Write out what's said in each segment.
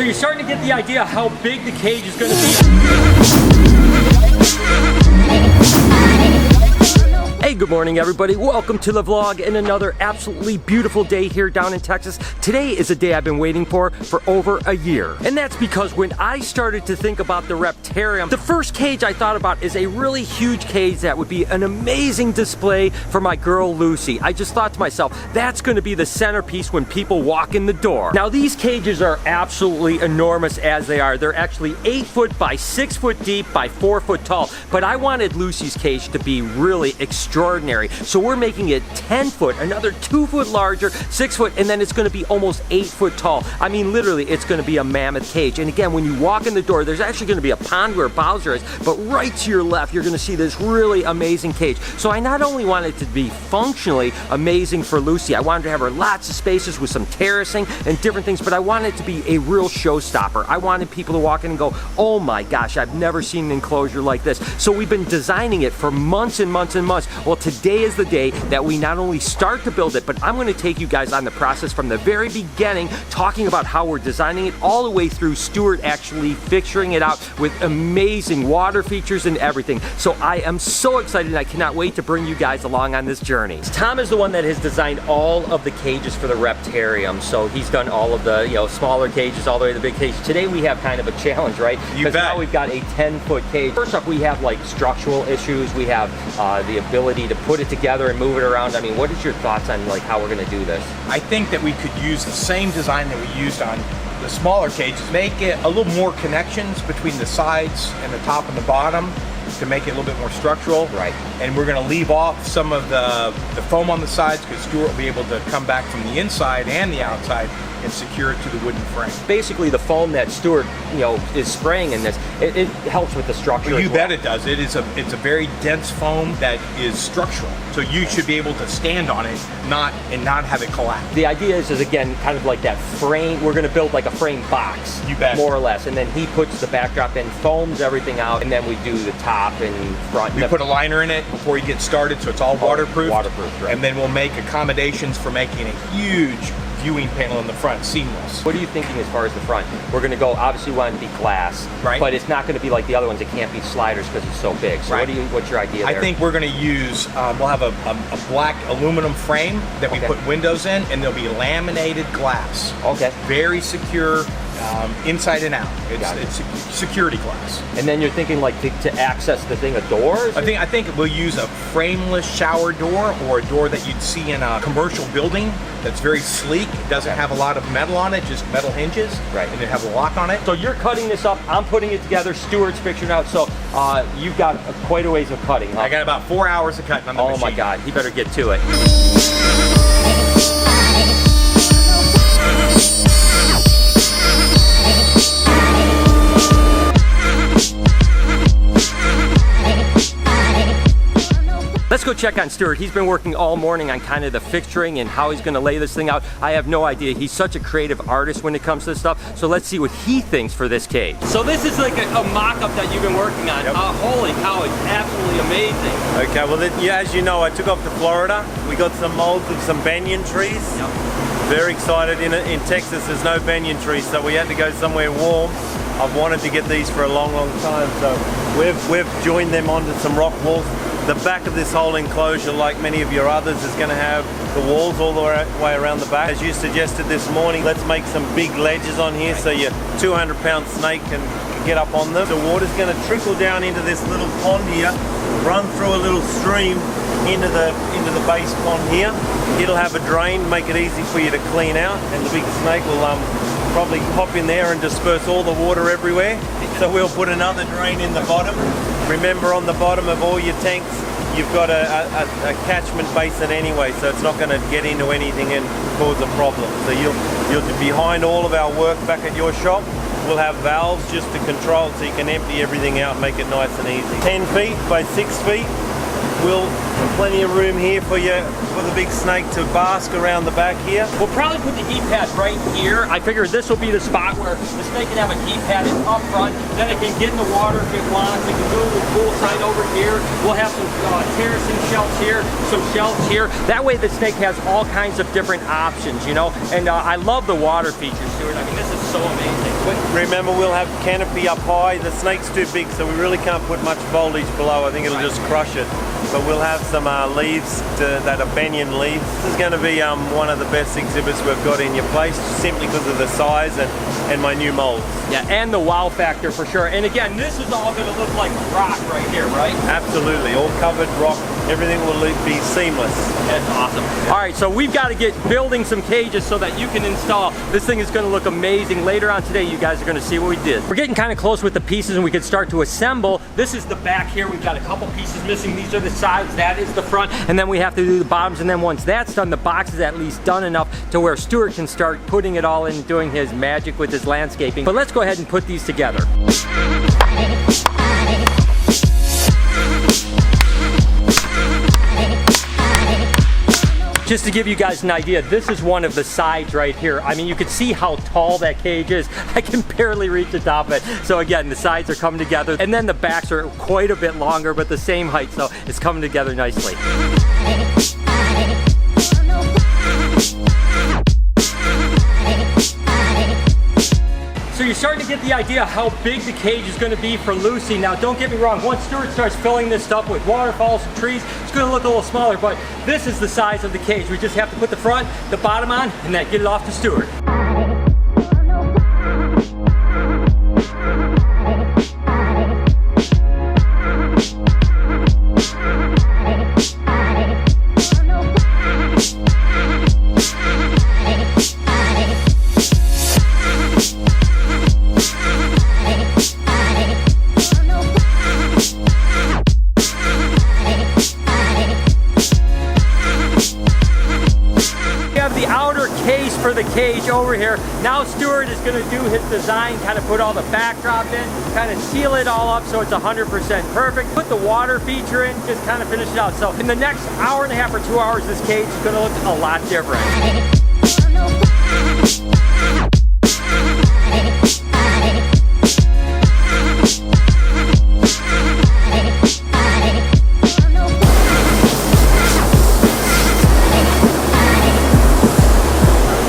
so you're starting to get the idea how big the cage is going to be. Hey, good morning everybody. Welcome to the vlog and another absolutely beautiful day here down in Texas. Today is a day I've been waiting for over a year. And that's because when I started to think about the Reptarium, the first cage I thought about is a really huge cage that would be an amazing display for my girl Lucy. I just thought to myself, that's going to be the centerpiece when people walk in the door. Now these cages are absolutely enormous as they are. They're actually 8 foot by 6 foot deep by 4 foot tall. But I wanted Lucy's cage to be really extraordinary. So we're making it 10 foot, another 2 foot larger, 6 foot, and then it's going to be almost 8 foot tall. I mean, literally, it's going to be a mammoth cage. And again, when you walk in the door, there's actually going to be a pond where Bowser is, but right to your left, you're going to see this really amazing cage. So I not only wanted it to be functionally amazing for Lucy, I wanted to have her lots of spaces with some terracing and different things, but I wanted it to be a real showstopper. I wanted people to walk in and go, oh my gosh, I've never seen an enclosure like this. So we've been designing it for months and months and months. Well, today is the day that we not only start to build it, but I'm going to take you guys on the process from the very beginning, talking about how we're designing it all the way through Stuart actually fixturing it out with amazing water features and everything. So I am so excited and I cannot wait to bring you guys along on this journey. Tom is the one that has designed all of the cages for the Reptarium. So he's done all of the smaller cages all the way to the big cage. Today we have kind of a challenge, right? Because now we've got a 10-foot cage. First off, we have like structural issues. We have the ability to put it together and move it around. I mean, what is your thoughts on like how we're going to do this? I think that we could use the same design that we used on the smaller cages, make it a little more connections between the sides and the top and the bottom to make it a little bit more structural. Right. And we're going to leave off some of the foam on the sides because Stuart will be able to come back from the inside and the outside and secure it to the wooden frame. Basically, the foam that Stuart, is spraying in this, it helps with the structure. Well, you bet it does. It's a very dense foam that is structural. So you should be able to stand on it, not have it collapse. The idea is again, kind of like that frame. We're going to build like a frame box, you bet, more or less, and then he puts the backdrop in, foams everything out, and then we do the top and front. We put a liner in it before you get started, so it's all waterproof. Waterproof, right. And then we'll make accommodations for making a huge viewing panel in the front, seamless. What are you thinking as far as the front? We're going to go, obviously we want it to be glass, right? But it's not going to be like the other ones. It can't be sliders because it's so big. So right. What's your idea there? I think we're going to use, we'll have a black aluminum frame that we put windows in, and there'll be laminated glass. Okay. Very secure, inside and out. It's security glass. And then you're thinking like to access the thing, a door? I think we'll use a frameless shower door or a door that you'd see in a commercial building that's very sleek. It doesn't have a lot of metal on it, just metal hinges. Right. And it have a lock on it. So you're cutting this up, I'm putting it together, Stuart's fixturing out, so you've got quite a ways of cutting, huh? I got about 4 hours of cutting on the machine. Oh my God, he better get to it. Let's go check on Stuart. He's been working all morning on kind of the fixturing and how he's going to lay this thing out. I have no idea. He's such a creative artist when it comes to this stuff. So let's see what he thinks for this cage. So this is like a mock-up that you've been working on. Yep. Holy cow, it's absolutely amazing. Okay, well, as you know, I took off to Florida. We got some molds of some banyan trees. Yep. Very excited. In Texas, there's no banyan trees, so we had to go somewhere warm. I've wanted to get these for a long, long time, so we've joined them onto some rock walls. The back of this whole enclosure, like many of your others, is going to have the walls all the way around the back. As you suggested this morning, let's make some big ledges on here so your 200-pound snake can get up on them. The water's going to trickle down into this little pond here, run through a little stream into the base pond here. It'll have a drain, make it easy for you to clean out, and the big snake will probably hop in there and disperse all the water everywhere. So we'll put another drain in the bottom. Remember, on the bottom of all your tanks, you've got a catchment basin anyway, so it's not going to get into anything and cause a problem. So you'll be behind all of our work back at your shop. We'll have valves just to control it so you can empty everything out and make it nice and easy. 10 feet by 6 feet. We'll plenty of room here for the big snake to bask around the back here. We'll probably put the heat pad right here. I figured this will be the spot where the snake can have a heat pad up front. Then it can get in the water if it wants. We can move the pool side over here. We'll have some terracing shelves here, some shelves here. That way the snake has all kinds of different options, you know. And I love the water features, Stuart. I mean, this is so amazing. Remember, we'll have canopy up high. The snake's too big, so we really can't put much foliage below. I think it'll just crush it. But we'll have some leaves that are banyan leaves. This is going to be one of the best exhibits we've got in your place, simply because of the size and my new molds. Yeah, and the wow factor for sure. And again, this is all going to look like rock right here, right? Absolutely, all covered rock. Everything will be seamless. That's awesome. All right, so we've got to get building some cages so that you can install. This thing is going to look amazing. Later on today, you guys are going to see what we did. We're getting kind of close with the pieces and we can start to assemble. This is the back here. We've got a couple pieces missing. These are the sides. That is the front. And then we have to do the bottoms. And then once that's done, the box is at least done enough to where Stuart can start putting it all in, doing his magic with his landscaping. But let's go ahead and put these together. Just to give you guys an idea, this is one of the sides right here. I mean, you can see how tall that cage is. I can barely reach the top of it. So again, the sides are coming together. And then the backs are quite a bit longer, but the same height. So it's coming together nicely. So you're starting to get the idea how big the cage is going to be for Lucy. Now, don't get me wrong, once Stuart starts filling this stuff with waterfalls and trees, it's going to look a little smaller, but this is the size of the cage. We just have to put the front, the bottom on, and then get it off to Stuart. For the cage over here. Now Stuart is going to do his design, kind of put all the backdrop in, kind of seal it all up so it's 100% perfect. Put the water feature in, just kind of finish it out. So in the next hour and a half or 2 hours, this cage is going to look a lot different.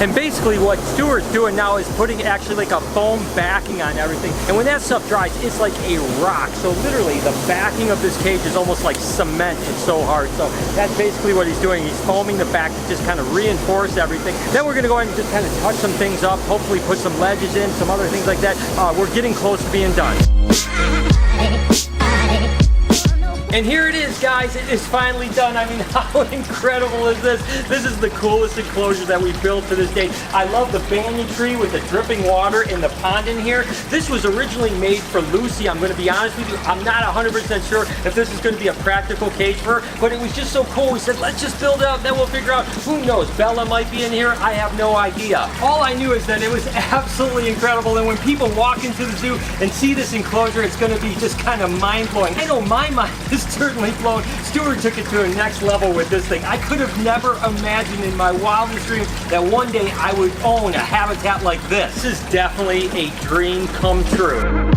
And basically what Stuart's doing now is putting actually like a foam backing on everything. And when that stuff dries, it's like a rock. So literally the backing of this cage is almost like cement. It's so hard. So that's basically what he's doing. He's foaming the back to just kind of reinforce everything. Then we're gonna go ahead and just kind of touch some things up, hopefully put some ledges in, some other things like that. We're getting close to being done. And here it is, guys. It is finally done. I mean, how incredible is this? This is the coolest enclosure that we've built to this date. I love the banyan tree with the dripping water in the pond in here. This was originally made for Lucy. I'm going to be honest with you. I'm not 100% sure if this is going to be a practical cage for her, but it was just so cool. We said, let's just build it up, then we'll figure out. Who knows? Bella might be in here. I have no idea. All I knew is that it was absolutely incredible. And when people walk into the zoo and see this enclosure, it's going to be just kind of mind-blowing. I know my mind is certainly blown. Stuart took it to a next level with this thing. I could have never imagined in my wildest dreams that one day I would own a habitat like this. This is definitely a dream come true.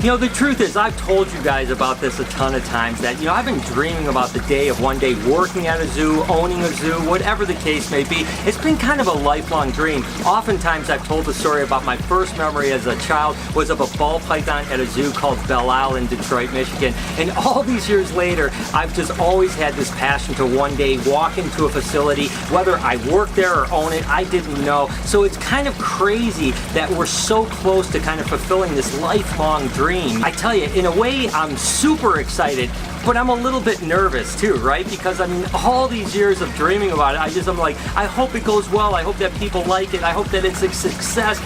You know, the truth is, I've told you guys about this a ton of times that, I've been dreaming about the day of one day working at a zoo, owning a zoo, whatever the case may be. It's been kind of a lifelong dream. Oftentimes, I've told the story about my first memory as a child was of a ball python at a zoo called Belle Isle in Detroit, Michigan. And all these years later, I've just always had this passion to one day walk into a facility, whether I work there or own it, I didn't know. So it's kind of crazy that we're so close to kind of fulfilling this lifelong dream. I tell you, in a way, I'm super excited, but I'm a little bit nervous too, right? Because I mean, all these years of dreaming about it, I'm like, I hope it goes well. I hope that people like it. I hope that it's a success.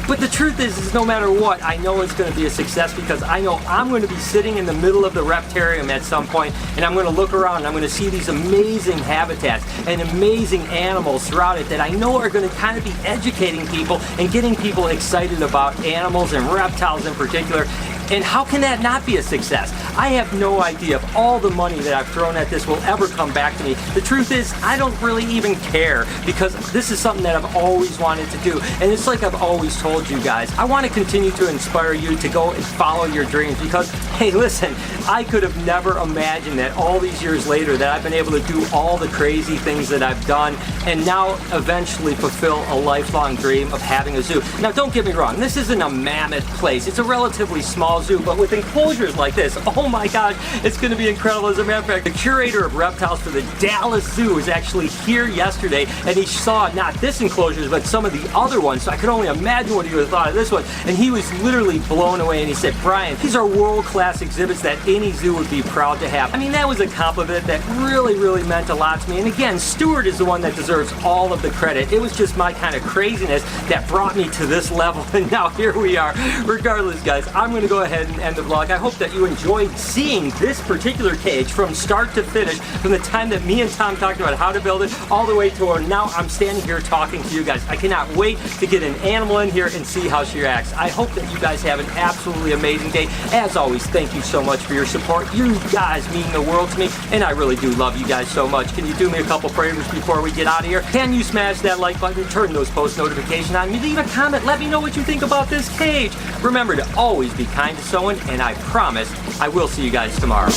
But the truth is no matter what, I know it's going to be a success because I know I'm going to be sitting in the middle of the reptarium at some point, and I'm going to look around and I'm going to see these amazing habitats and amazing animals throughout it that I know are going to kind of be educating people and getting people excited about animals and reptiles in particular. And how can that not be a success? I have no idea if all the money that I've thrown at this will ever come back to me. The truth is, I don't really even care, because this is something that I've always wanted to do. And it's like I've always told you guys, I want to continue to inspire you to go and follow your dreams, because, hey, listen, I could have never imagined that all these years later that I've been able to do all the crazy things that I've done and now eventually fulfill a lifelong dream of having a zoo. Now, don't get me wrong, this isn't a mammoth place. It's a relatively small zoo, but with enclosures like this, oh my gosh, it's going to be incredible. As a matter of fact, the curator of reptiles for the Dallas Zoo was actually here yesterday, and he saw not this enclosures, but some of the other ones, so I could only imagine what he would have thought of this one, and he was literally blown away, and he said, Brian, these are world-class exhibits that any zoo would be proud to have. I mean, that was a compliment that really, really meant a lot to me, and again, Stuart is the one that deserves all of the credit. It was just my kind of craziness that brought me to this level, and now here we are. Regardless, guys, I'm going to go ahead and end the vlog. I hope that you enjoyed seeing this particular cage from start to finish, from the time that me and Tom talked about how to build it, all the way to where now I'm standing here talking to you guys. I cannot wait to get an animal in here and see how she reacts. I hope that you guys have an absolutely amazing day. As always, thank you so much for your support. You guys mean the world to me, and I really do love you guys so much. Can you do me a couple favors before we get out of here? Can you smash that like button, turn those post notifications on, leave a comment, let me know what you think about this cage. Remember to always be kind to someone, and I promise I will see you guys tomorrow.